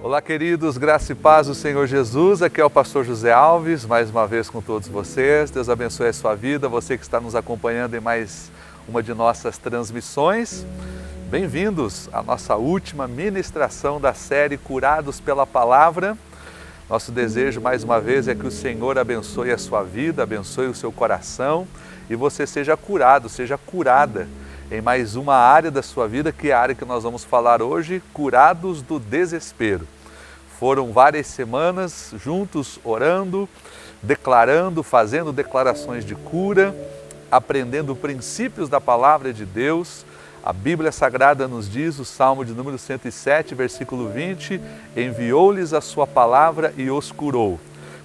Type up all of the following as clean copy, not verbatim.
Olá, queridos, graça e paz do Senhor Jesus. Aqui é o pastor José Alves, mais uma vez com todos vocês. Deus abençoe a sua vida, você que está nos acompanhando em mais uma de nossas transmissões. Bem-vindos à nossa última ministração da série Curados pela Palavra. Nosso desejo, mais uma vez, é que o Senhor abençoe a sua vida, abençoe o seu coração e você seja curado, seja curada em mais uma área da sua vida, que é a área que nós vamos falar hoje, curados do desespero. Foram várias semanas juntos orando, declarando, fazendo declarações de cura, aprendendo princípios da palavra de Deus. A Bíblia Sagrada nos diz, o Salmo de número 107, versículo 20, enviou-lhes a sua palavra e os curou.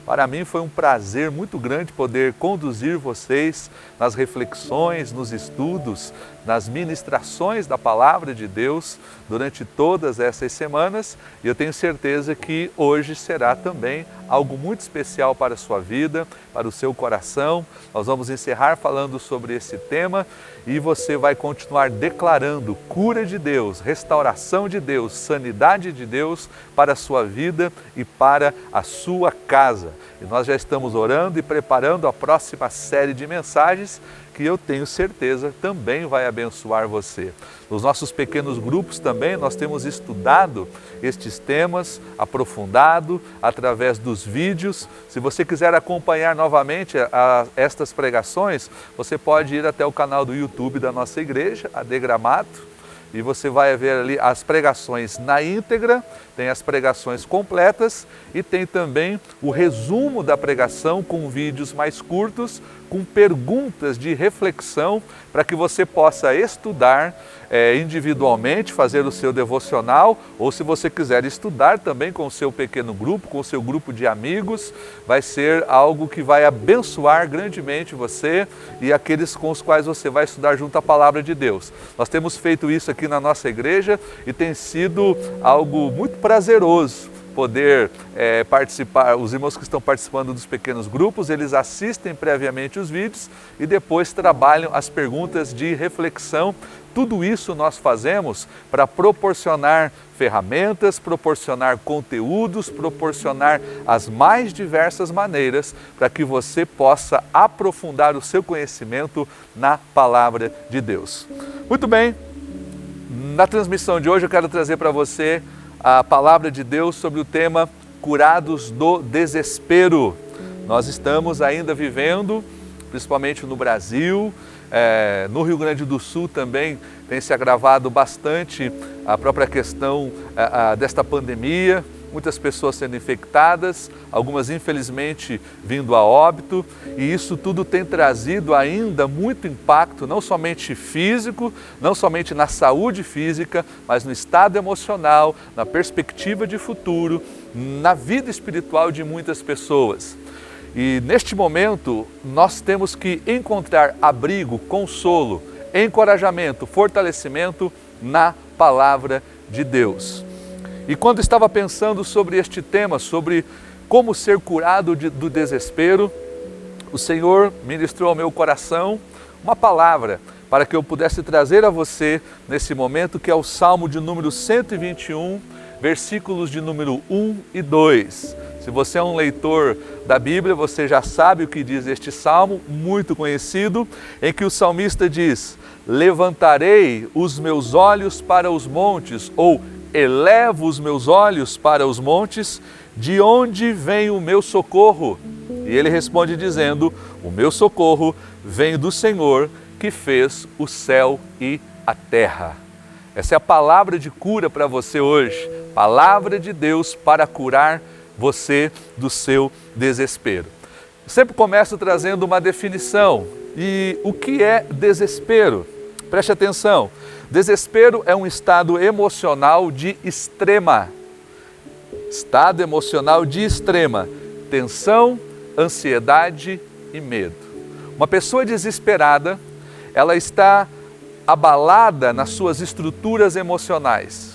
Para mim foi um prazer muito grande poder conduzir vocês nas reflexões, nos estudos, nas ministrações da Palavra de Deus durante todas essas semanas, e eu tenho certeza que hoje será também algo muito especial para a sua vida, para o seu coração. Nós vamos encerrar falando sobre esse tema e você vai continuar declarando cura de Deus, restauração de Deus, sanidade de Deus para a sua vida e para a sua casa. E nós já estamos orando e preparando a próxima série de mensagens que eu tenho certeza também vai abençoar você. Nos nossos pequenos grupos também nós temos estudado estes temas, aprofundado através dos vídeos. Se você quiser acompanhar novamente estas pregações, você pode ir até o canal do YouTube da nossa igreja, AD Gramato, e você vai ver ali as pregações na íntegra, tem as pregações completas e tem também o resumo da pregação com vídeos mais curtos, com perguntas de reflexão para que você possa estudar individualmente, fazer o seu devocional, ou se você quiser estudar também com o seu pequeno grupo, com o seu grupo de amigos, vai ser algo que vai abençoar grandemente você e aqueles com os quais você vai estudar junto à Palavra de Deus. Nós temos feito isso aqui na nossa igreja e tem sido algo muito prazeroso poder participar. Os irmãos que estão participando dos pequenos grupos, eles assistem previamente os vídeos e depois trabalham as perguntas de reflexão. Tudo isso nós fazemos para proporcionar ferramentas, proporcionar conteúdos, proporcionar as mais diversas maneiras para que você possa aprofundar o seu conhecimento na Palavra de Deus. Muito bem, na transmissão de hoje eu quero trazer para você a Palavra de Deus sobre o tema Curados do Desespero. Nós estamos ainda vivendo, principalmente no Brasil, no Rio Grande do Sul também tem se agravado bastante a própria questão desta pandemia, muitas pessoas sendo infectadas, algumas infelizmente vindo a óbito, e isso tudo tem trazido ainda muito impacto, não somente físico, não somente na saúde física, mas no estado emocional, na perspectiva de futuro, na vida espiritual de muitas pessoas. E neste momento nós temos que encontrar abrigo, consolo, encorajamento, fortalecimento na Palavra de Deus. E quando estava pensando sobre este tema, sobre como ser curado do desespero, o Senhor ministrou ao meu coração uma palavra para que eu pudesse trazer a você nesse momento, que é o Salmo de número 121, versículos de número 1 e 2. Se você é um leitor da Bíblia, você já sabe o que diz este salmo, muito conhecido, em que o salmista diz: levantarei os meus olhos para os montes, ou elevo os meus olhos para os montes, de onde vem o meu socorro? E ele responde dizendo: o meu socorro vem do Senhor que fez o céu e a terra. Essa é a palavra de cura para você hoje, palavra de Deus para curar você do seu desespero. Eu sempre começo trazendo uma definição. E o que é desespero? Preste atenção. Desespero é um estado emocional de extrema. Estado emocional de extrema tensão, ansiedade e medo. Uma pessoa desesperada, ela está abalada nas suas estruturas emocionais.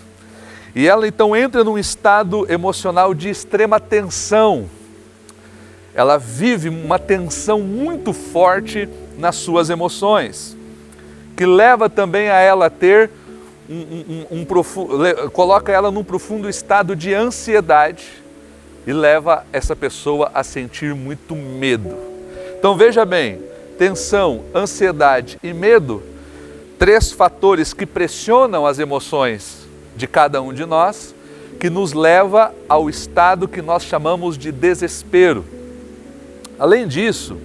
E ela então entra num estado emocional de extrema tensão. Ela vive uma tensão muito forte nas suas emoções, que leva também a ela a ter coloca ela num profundo estado de ansiedade e leva essa pessoa a sentir muito medo. Então veja bem, tensão, ansiedade e medo, 3 fatores que pressionam as emoções de cada um de nós, que nos leva ao estado que nós chamamos de desespero. Além disso,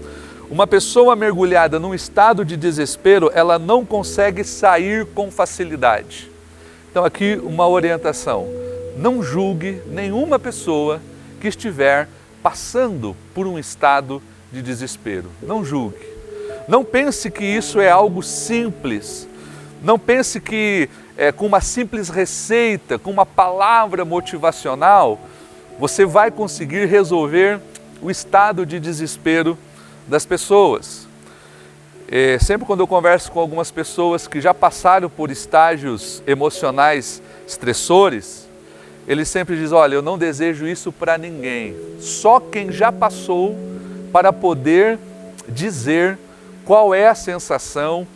uma pessoa mergulhada num estado de desespero, ela não consegue sair com facilidade. Então aqui uma orientação: não julgue nenhuma pessoa que estiver passando por um estado de desespero. Não julgue. Não pense que isso é algo simples. Não pense que com uma simples receita, com uma palavra motivacional, você vai conseguir resolver o estado de desespero das pessoas. Sempre quando eu converso com algumas pessoas que já passaram por estágios emocionais estressores, eles sempre dizem: olha, eu não desejo isso para ninguém. Só quem já passou para poder dizer qual é a sensação,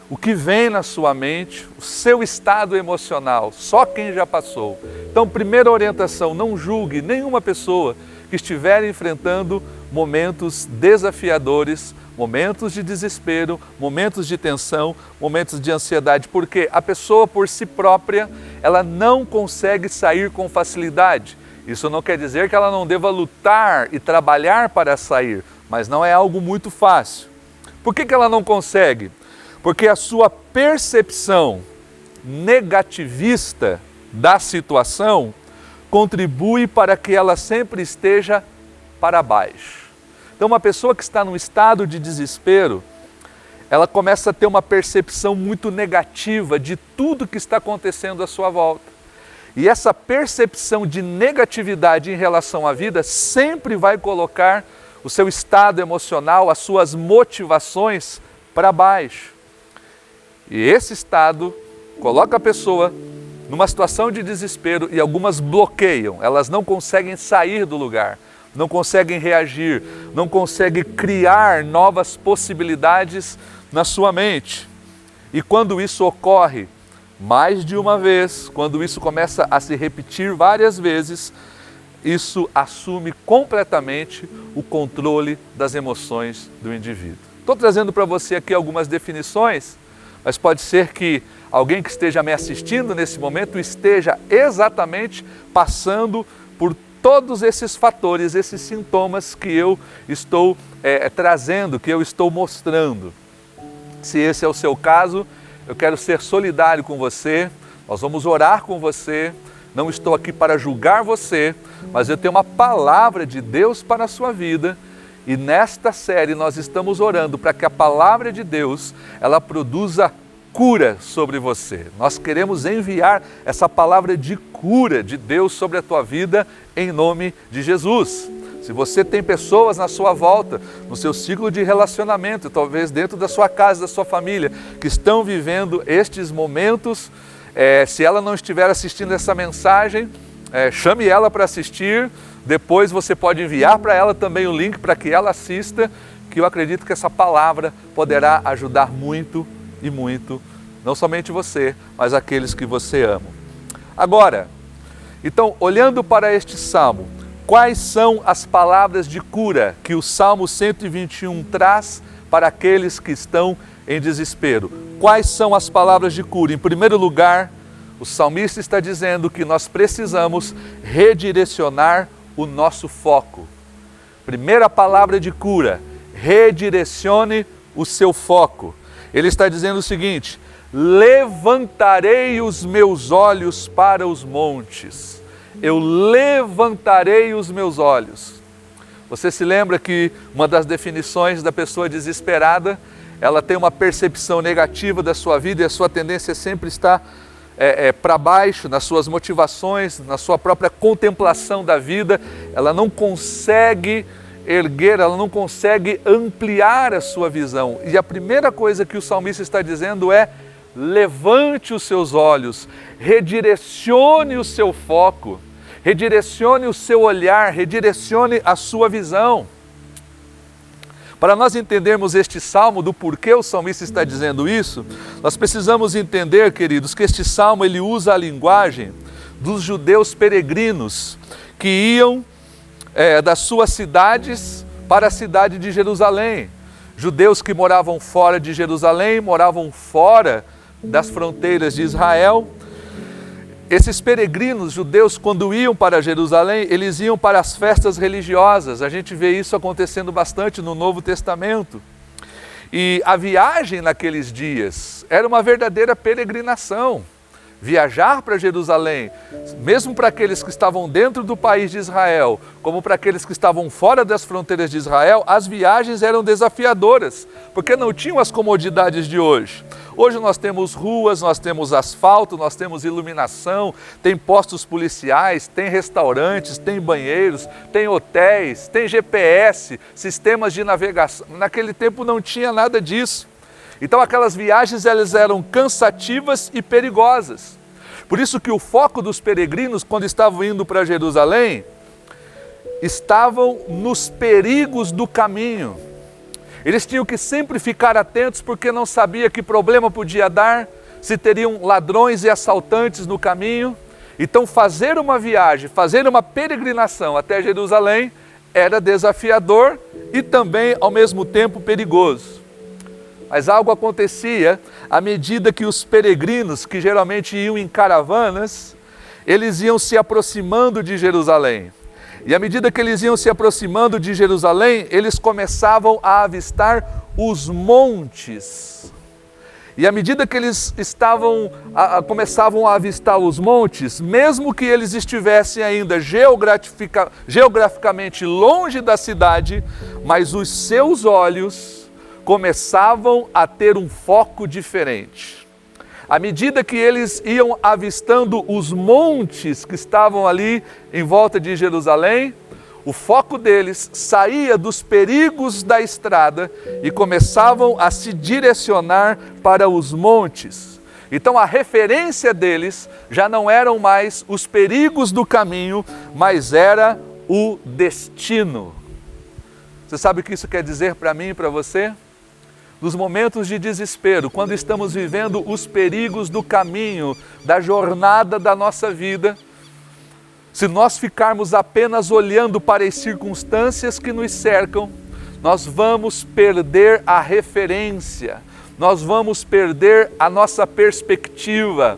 o que vem na sua mente, o seu estado emocional. Só quem já passou. Então, primeira orientação: não julgue nenhuma pessoa que estiver enfrentando momentos desafiadores, momentos de desespero, momentos de tensão, momentos de ansiedade, porque a pessoa por si própria, ela não consegue sair com facilidade. Isso não quer dizer que ela não deva lutar e trabalhar para sair, mas não é algo muito fácil. Por que ela não consegue? Porque a sua percepção negativista da situação contribui para que ela sempre esteja para baixo. Então, uma pessoa que está num estado de desespero, ela começa a ter uma percepção muito negativa de tudo que está acontecendo à sua volta. E essa percepção de negatividade em relação à vida sempre vai colocar o seu estado emocional, as suas motivações para baixo. E esse estado coloca a pessoa numa situação de desespero e algumas bloqueiam, elas não conseguem sair do lugar, não conseguem reagir, não conseguem criar novas possibilidades na sua mente. E quando isso ocorre mais de uma vez, quando isso começa a se repetir várias vezes, isso assume completamente o controle das emoções do indivíduo. Estou trazendo para você aqui algumas definições, mas pode ser que alguém que esteja me assistindo nesse momento esteja exatamente passando por todos esses fatores, esses sintomas que eu estou trazendo, que eu estou mostrando. Se esse é o seu caso, eu quero ser solidário com você, nós vamos orar com você, não estou aqui para julgar você, mas eu tenho uma palavra de Deus para a sua vida. E nesta série nós estamos orando para que a palavra de Deus, ela produza cura sobre você. Nós queremos enviar essa palavra de cura de Deus sobre a tua vida em nome de Jesus. Se você tem pessoas na sua volta, no seu ciclo de relacionamento, talvez dentro da sua casa, da sua família, que estão vivendo estes momentos, se ela não estiver assistindo essa mensagem, chame ela para assistir. Depois você pode enviar para ela também o link para que ela assista, que eu acredito que essa palavra poderá ajudar muito e muito, não somente você, mas aqueles que você ama. Agora, então, olhando para este salmo, quais são as palavras de cura que o Salmo 121 traz para aqueles que estão em desespero? Quais são as palavras de cura? Em primeiro lugar, o salmista está dizendo que nós precisamos redirecionar o nosso foco. Primeira palavra de cura: redirecione o seu foco. Ele está dizendo o seguinte: levantarei os meus olhos para os montes. Eu levantarei os meus olhos. Você se lembra que uma das definições da pessoa desesperada, ela tem uma percepção negativa da sua vida e a sua tendência sempre está para baixo, nas suas motivações, na sua própria contemplação da vida. Ela não consegue erguer, ela não consegue ampliar a sua visão. E a primeira coisa que o salmista está dizendo é: levante os seus olhos, redirecione o seu foco, redirecione o seu olhar, redirecione a sua visão. Para nós entendermos este salmo, do porquê o salmista está dizendo isso, nós precisamos entender, queridos, que este salmo ele usa a linguagem dos judeus peregrinos que iam das suas cidades para a cidade de Jerusalém. Judeus que moravam fora de Jerusalém, moravam fora das fronteiras de Israel. Esses peregrinos judeus, quando iam para Jerusalém, eles iam para as festas religiosas. A gente vê isso acontecendo bastante no Novo Testamento. E a viagem naqueles dias era uma verdadeira peregrinação. Viajar para Jerusalém, mesmo para aqueles que estavam dentro do país de Israel, como para aqueles que estavam fora das fronteiras de Israel, as viagens eram desafiadoras, porque não tinham as comodidades de hoje. Hoje nós temos ruas, nós temos asfalto, nós temos iluminação, tem postos policiais, tem restaurantes, tem banheiros, tem hotéis, tem GPS, sistemas de navegação. Naquele tempo não tinha nada disso. Então aquelas viagens elas eram cansativas e perigosas. Por isso que o foco dos peregrinos, quando estavam indo para Jerusalém, estavam nos perigos do caminho. Eles tinham que sempre ficar atentos porque não sabia que problema podia dar, se teriam ladrões e assaltantes no caminho. Então fazer uma viagem, fazer uma peregrinação até Jerusalém era desafiador e também ao mesmo tempo perigoso. Mas algo acontecia à medida que os peregrinos, que geralmente iam em caravanas, eles iam se aproximando de Jerusalém. E à medida que eles iam se aproximando de Jerusalém, eles começavam a avistar os montes. E à medida que eles começavam a avistar os montes, mesmo que eles estivessem ainda geograficamente longe da cidade, mas os seus olhos começavam a ter um foco diferente. À medida que eles iam avistando os montes que estavam ali em volta de Jerusalém, o foco deles saía dos perigos da estrada e começavam a se direcionar para os montes. Então a referência deles já não eram mais os perigos do caminho, mas era o destino. Você sabe o que isso quer dizer para mim e para você? Nos momentos de desespero, quando estamos vivendo os perigos do caminho, da jornada da nossa vida, se nós ficarmos apenas olhando para as circunstâncias que nos cercam, nós vamos perder a referência, nós vamos perder a nossa perspectiva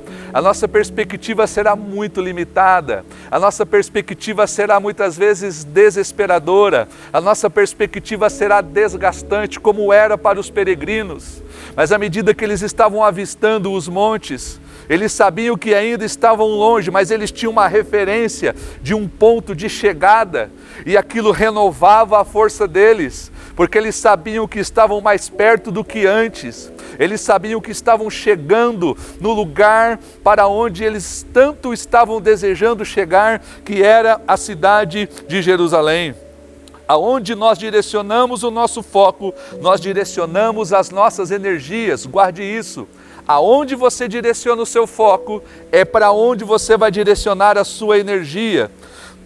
será muito limitada, a nossa perspectiva será muitas vezes desesperadora, a nossa perspectiva será desgastante, como era para os peregrinos. Mas à medida que eles estavam avistando os montes, eles sabiam que ainda estavam longe, mas eles tinham uma referência de um ponto de chegada, e aquilo renovava a força deles, porque eles sabiam que estavam mais perto do que antes. Eles sabiam que estavam chegando no lugar para onde eles tanto estavam desejando chegar, que era a cidade de Jerusalém. Aonde nós direcionamos o nosso foco, nós direcionamos as nossas energias, guarde isso. Aonde você direciona o seu foco, é para onde você vai direcionar a sua energia.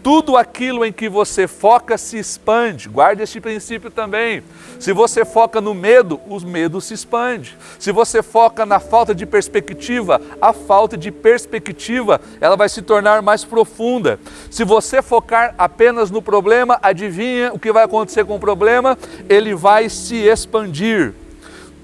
Tudo aquilo em que você foca se expande, guarde este princípio também. Se você foca no medo, o medo se expande. Se você foca na falta de perspectiva, a falta de perspectiva, ela vai se tornar mais profunda. Se você focar apenas no problema, adivinha o que vai acontecer com o problema? Ele vai se expandir.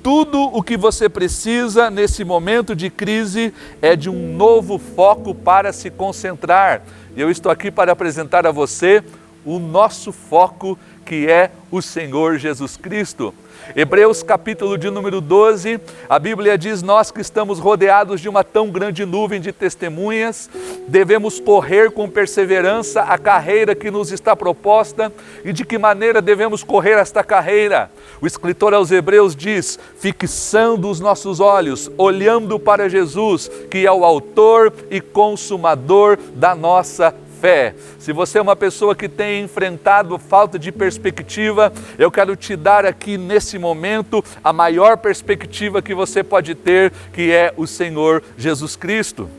Tudo o que você precisa nesse momento de crise é de um novo foco para se concentrar. E eu estou aqui para apresentar a você o nosso foco, que é o Senhor Jesus Cristo. Hebreus capítulo de número 12, a Bíblia diz: nós que estamos rodeados de uma tão grande nuvem de testemunhas, devemos correr com perseverança a carreira que nos está proposta. E de que maneira devemos correr esta carreira? O escritor aos Hebreus diz: fixando os nossos olhos, olhando para Jesus, que é o autor e consumador da nossa fé. Se você é uma pessoa que tem enfrentado falta de perspectiva, eu quero te dar aqui nesse momento a maior perspectiva que você pode ter, que é o Senhor Jesus Cristo.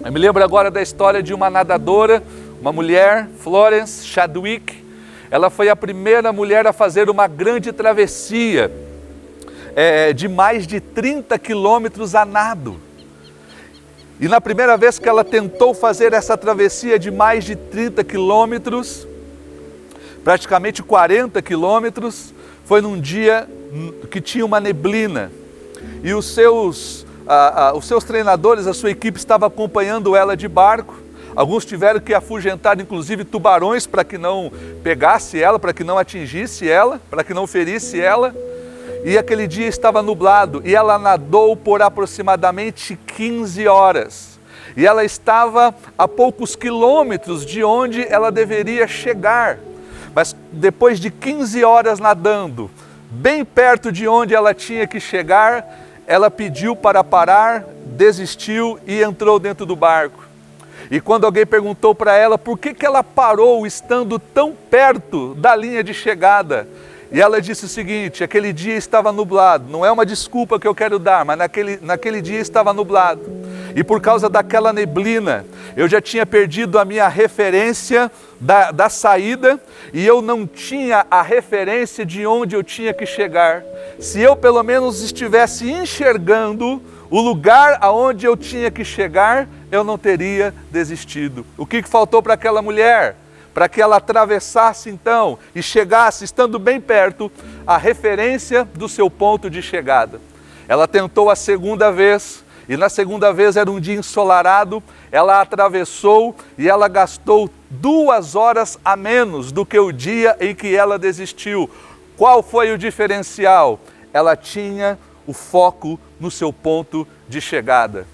Eu me lembro agora da história de uma nadadora, uma mulher, Florence Chadwick. Ela foi a primeira mulher a fazer uma grande travessia de mais de 30 quilômetros a nado. E na primeira vez que ela tentou fazer essa travessia de mais de 30 quilômetros, praticamente 40 quilômetros, foi num dia que tinha uma neblina. E os seus treinadores, a sua equipe estava acompanhando ela de barco. Alguns tiveram que afugentar, inclusive, tubarões para que não pegasse ela, para que não atingisse ela, para que não ferisse ela. E aquele dia estava nublado e ela nadou por aproximadamente 15 horas. E ela estava a poucos quilômetros de onde ela deveria chegar. Mas depois de 15 horas nadando, bem perto de onde ela tinha que chegar, ela pediu para parar, desistiu e entrou dentro do barco. E quando alguém perguntou para ela por que ela parou estando tão perto da linha de chegada, e ela disse o seguinte: aquele dia estava nublado, não é uma desculpa que eu quero dar, mas naquele dia estava nublado. E por causa daquela neblina, eu já tinha perdido a minha referência da saída e eu não tinha a referência de onde eu tinha que chegar. Se eu pelo menos estivesse enxergando o lugar aonde eu tinha que chegar, eu não teria desistido. O que faltou para aquela mulher? Para que ela atravessasse então e chegasse, estando bem perto, a referência do seu ponto de chegada. Ela tentou a segunda vez, e na segunda vez era um dia ensolarado, ela atravessou e ela gastou 2 horas a menos do que o dia em que ela desistiu. Qual foi o diferencial? Ela tinha o foco no seu ponto de chegada.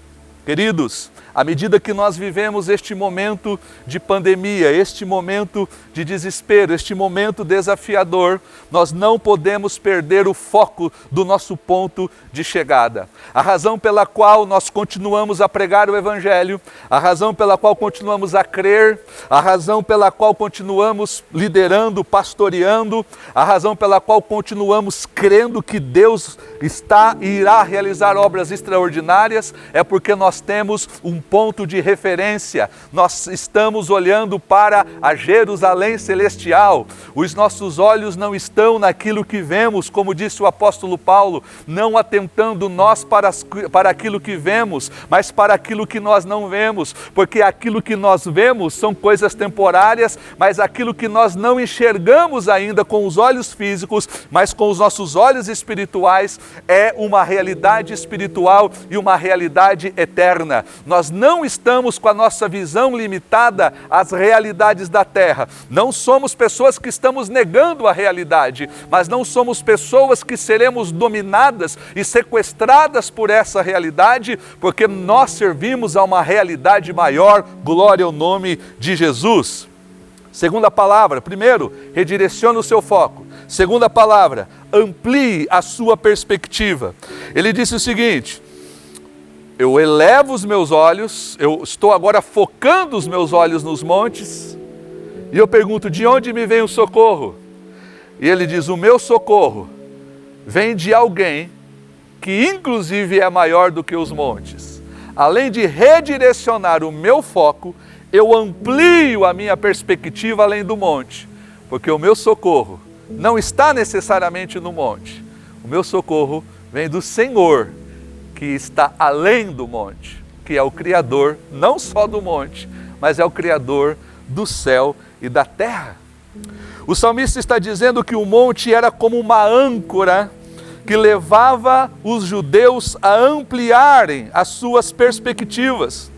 Queridos, à medida que nós vivemos este momento de pandemia, este momento de desespero, este momento desafiador, nós não podemos perder o foco do nosso ponto de chegada. A razão pela qual nós continuamos a pregar o Evangelho, a razão pela qual continuamos a crer, a razão pela qual continuamos liderando, pastoreando, a razão pela qual continuamos crendo que Deus está e irá realizar obras extraordinárias, é porque nós temos um ponto de referência. Nós estamos olhando para a Jerusalém celestial. Os nossos olhos não estão naquilo que vemos, como disse o apóstolo Paulo, não atentando nós para aquilo que vemos, mas para aquilo que nós não vemos, porque aquilo que nós vemos são coisas temporárias, mas aquilo que nós não enxergamos ainda com os olhos físicos, mas com os nossos olhos espirituais, é uma realidade espiritual e uma realidade eterna. Nós não estamos com a nossa visão limitada às realidades da terra. Não somos pessoas que estamos negando a realidade, mas não somos pessoas que seremos dominadas e sequestradas por essa realidade, porque nós servimos a uma realidade maior. Glória ao nome de Jesus. Segunda palavra, primeiro, redirecione o seu foco. Segunda palavra, amplie a sua perspectiva. Ele disse o seguinte: eu elevo os meus olhos, eu estou agora focando os meus olhos nos montes, e eu pergunto, de onde me vem o socorro? E ele diz, o meu socorro vem de alguém que inclusive é maior do que os montes. Além de redirecionar o meu foco, eu amplio a minha perspectiva além do monte, porque o meu socorro não está necessariamente no monte. O meu socorro vem do Senhor, que está além do monte, que é o Criador não só do monte, mas é o Criador do céu e da terra. O salmista está dizendo que o monte era como uma âncora que levava os judeus a ampliarem as suas perspectivas,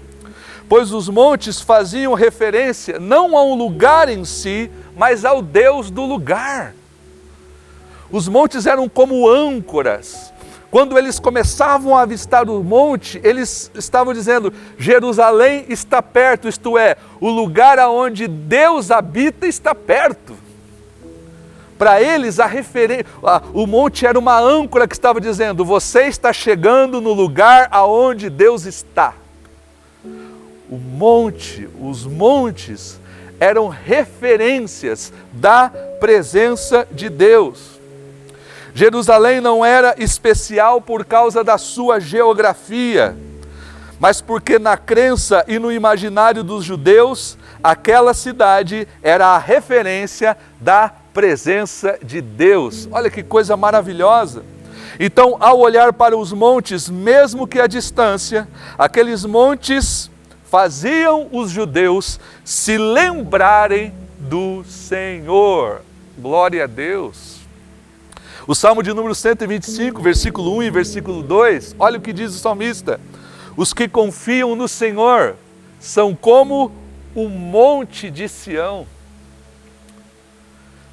pois os montes faziam referência não a um lugar em si, mas ao Deus do lugar. Os montes eram como âncoras. Quando eles começavam a avistar o monte, eles estavam dizendo, Jerusalém está perto, isto é, o lugar aonde Deus habita está perto. Para eles, o monte era uma âncora que estava dizendo, você está chegando no lugar aonde Deus está. Os montes eram referências da presença de Deus. Jerusalém não era especial por causa da sua geografia, mas porque na crença e no imaginário dos judeus, aquela cidade era a referência da presença de Deus. Olha que coisa maravilhosa! Então, ao olhar para os montes, mesmo que à distância, aqueles montes faziam os judeus se lembrarem do Senhor. Glória a Deus! O Salmo de número 125, versículo 1 e versículo 2, olha o que diz o salmista: os que confiam no Senhor são como o monte de Sião.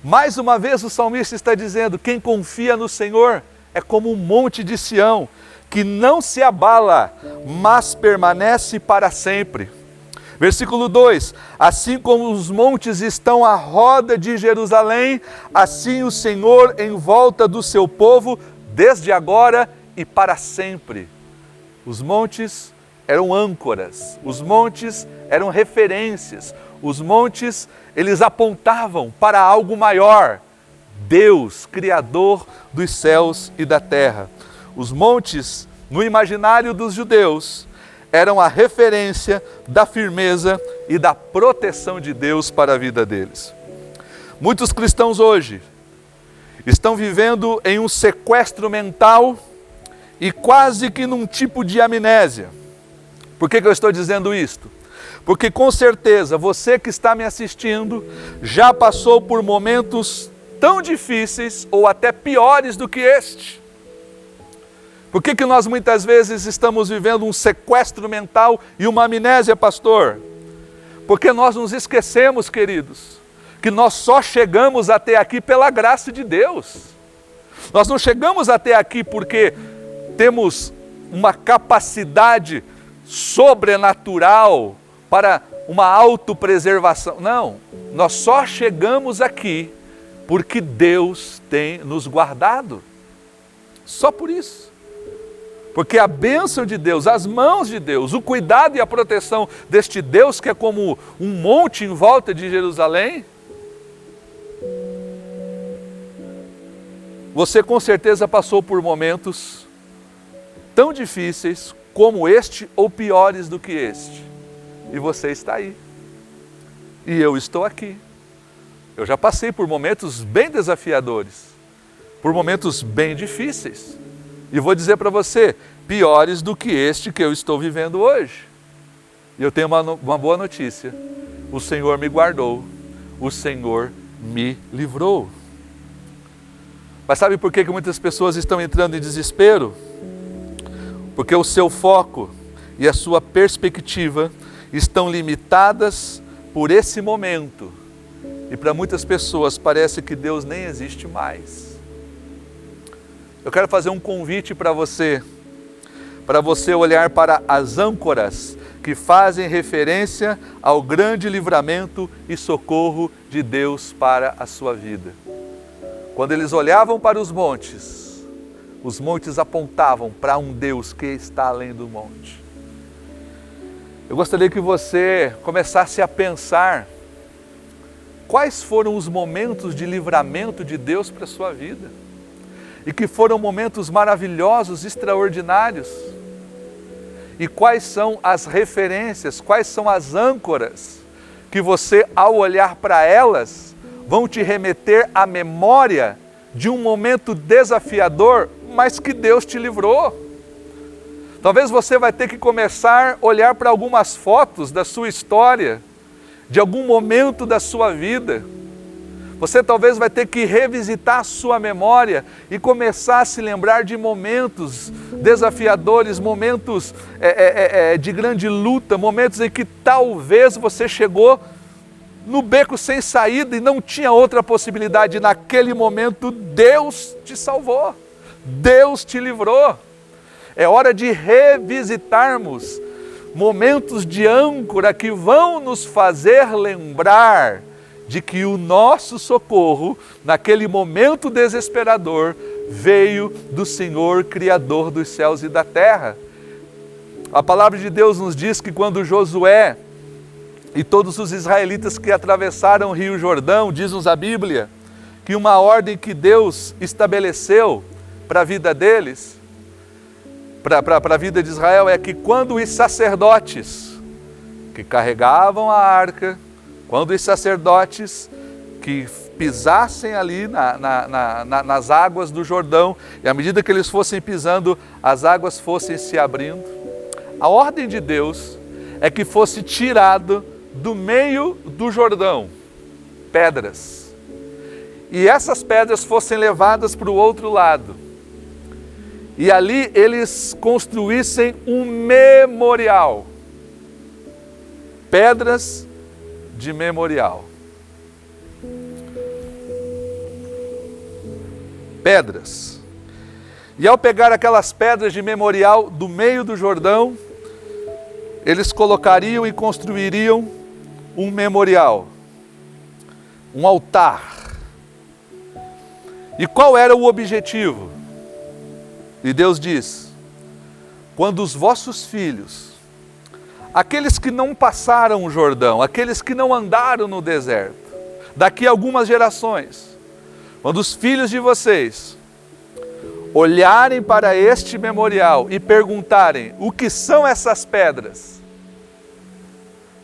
Mais uma vez o salmista está dizendo, quem confia no Senhor é como um monte de Sião, que não se abala, mas permanece para sempre. Versículo 2, assim como os montes estão à roda de Jerusalém, assim o Senhor em volta do seu povo, desde agora e para sempre. Os montes eram âncoras, os montes eram referências, os montes, eles apontavam para algo maior, Deus, Criador dos céus e da terra. Os montes, no imaginário dos judeus, eram a referência da firmeza e da proteção de Deus para a vida deles. Muitos cristãos hoje estão vivendo em um sequestro mental e quase que num tipo de amnésia. Por que eu estou dizendo isto? Porque com certeza você que está me assistindo já passou por momentos tão difíceis ou até piores do que este. Por que nós muitas vezes estamos vivendo um sequestro mental e uma amnésia, pastor? Porque nós nos esquecemos, queridos, que nós só chegamos até aqui pela graça de Deus. Nós não chegamos até aqui porque temos uma capacidade sobrenatural para uma autopreservação. Não, nós só chegamos aqui porque Deus tem nos guardado. Só por isso. Porque a bênção de Deus, as mãos de Deus, o cuidado e a proteção deste Deus que é como um monte em volta de Jerusalém, você com certeza passou por momentos tão difíceis como este ou piores do que este. E você está aí. E eu estou aqui. Eu já passei por momentos bem desafiadores, por momentos bem difíceis. E vou dizer para você, piores do que este que eu estou vivendo hoje. E eu tenho uma boa notícia. O Senhor me guardou. O Senhor me livrou. Mas sabe por que muitas pessoas estão entrando em desespero? Porque o seu foco e a sua perspectiva estão limitadas por esse momento. E para muitas pessoas parece que Deus nem existe mais. Eu quero fazer um convite para você olhar para as âncoras que fazem referência ao grande livramento e socorro de Deus para a sua vida. Quando eles olhavam para os montes apontavam para um Deus que está além do monte. Eu gostaria que você começasse a pensar quais foram os momentos de livramento de Deus para a sua vida. E que foram momentos maravilhosos, extraordinários. E quais são as referências, quais são as âncoras que você, ao olhar para elas, vão te remeter à memória de um momento desafiador, mas que Deus te livrou. Talvez você vai ter que começar a olhar para algumas fotos da sua história, de algum momento da sua vida. Você talvez vai ter que revisitar a sua memória e começar a se lembrar de momentos desafiadores, momentos de grande luta, momentos em que talvez você chegou no beco sem saída e não tinha outra possibilidade. Naquele momento, Deus te salvou, Deus te livrou. É hora de revisitarmos momentos de âncora que vão nos fazer lembrar de que o nosso socorro, naquele momento desesperador, veio do Senhor, Criador dos céus e da terra. A palavra de Deus nos diz que quando Josué e todos os israelitas que atravessaram o Rio Jordão, diz-nos a Bíblia, que uma ordem que Deus estabeleceu para a vida deles, para a vida de Israel é que quando os sacerdotes que carregavam a arca, quando os sacerdotes que pisassem ali nas águas do Jordão, e à medida que eles fossem pisando, as águas fossem se abrindo, a ordem de Deus é que fosse tirado do meio do Jordão pedras, e essas pedras fossem levadas para o outro lado, e ali eles construíssem um memorial, pedras de memorial. Pedras. E ao pegar aquelas pedras de memorial do meio do Jordão, eles colocariam e construiriam um memorial, um altar. E qual era o objetivo? E Deus diz: quando os vossos filhos, aqueles que não passaram o Jordão, aqueles que não andaram no deserto, daqui a algumas gerações, quando os filhos de vocês olharem para este memorial e perguntarem o que são essas pedras,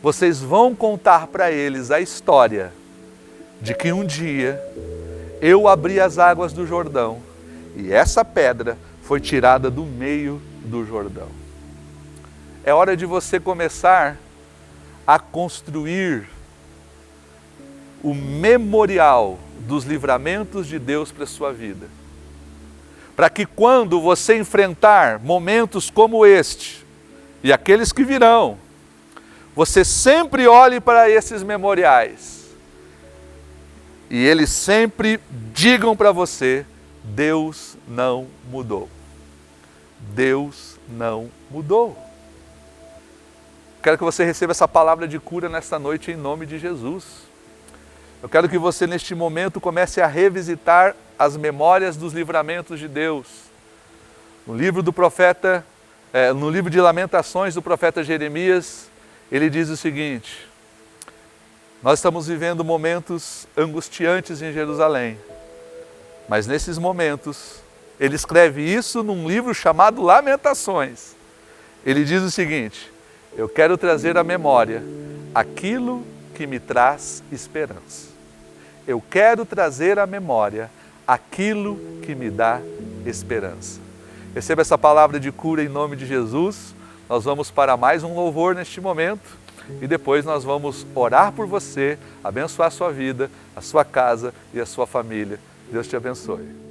vocês vão contar para eles a história de que um dia eu abri as águas do Jordão e essa pedra foi tirada do meio do Jordão. É hora de você começar a construir o memorial dos livramentos de Deus para a sua vida. Para que quando você enfrentar momentos como este, e aqueles que virão, você sempre olhe para esses memoriais e eles sempre digam para você: Deus não mudou. Deus não mudou. Quero que você receba essa palavra de cura nesta noite em nome de Jesus. Eu quero que você neste momento comece a revisitar as memórias dos livramentos de Deus. No livro do profeta, no livro de Lamentações do profeta Jeremias, ele diz o seguinte: nós estamos vivendo momentos angustiantes em Jerusalém, mas nesses momentos, ele escreve isso num livro chamado Lamentações. Ele diz o seguinte: eu quero trazer à memória aquilo que me traz esperança. Eu quero trazer à memória aquilo que me dá esperança. Receba essa palavra de cura em nome de Jesus. Nós vamos para mais um louvor neste momento e depois nós vamos orar por você, abençoar a sua vida, a sua casa e a sua família. Deus te abençoe.